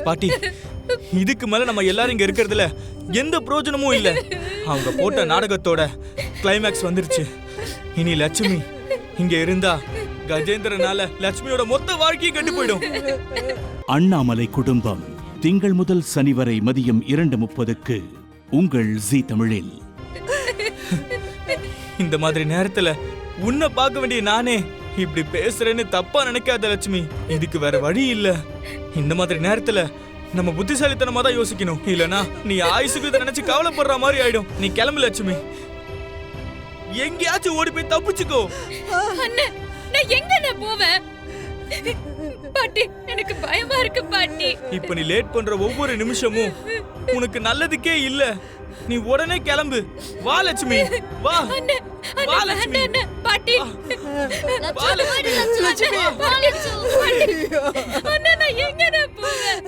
பாட்டி, இதுக்கு மேல நம்ம எல்லாரும் இங்க இருக்கிறதுல எந்த பிரயோஜனமும் இல்ல. அவங்க போட்ட நாடகத்தோட கிளைமேக்ஸ் வந்துருச்சு. இனி லட்சுமி இங்க இருந்தா கஜேந்திரனால லட்சுமியோட மொத்த வாழ்க்கையும் கெட்டு போயிடும். அண்ணாமலை குடும்பம் திங்கள் முதல் சனி வரை மதியம் 2:30க்கு உங்கள் ஜீ தமிழில். இந்த மாதிரி நேரத்துல உன்னை பார்க்க வேண்டிய நானே இப்படி பேசுறேன்னு தப்பா நினைக்காத லட்சுமி. இதுக்கு வேற வழி இல்ல. இந்த மாதிரி நேரத்துல நம்ம புத்திசாலித்தனமா தான் யோசிக்கணும். இல்லனா நீ ஆயுசுக்கு இதை நினைச்சு கவலைப்படுற மாதிரி ஆயிடும். நீ கிளம்பு லட்சுமி, எங்கேயாச்சும் ஓடி போய் தப்பிச்சுக்கோ. நான் எங்க போவேன் பாட்டி? எனக்கு பயமா இருக்கு பாட்டி. இப்ப நீ லேட் பண்ற ஒவ்வொரு நிமிஷமும் உனக்கு நல்லதுக்கே இல்ல. நீ உடனே கிளம்பு. வா லட்சுமி, வா. வா லட்சுமி. பாட்டி, வா லட்சுமி. நான் எங்க போவேன்?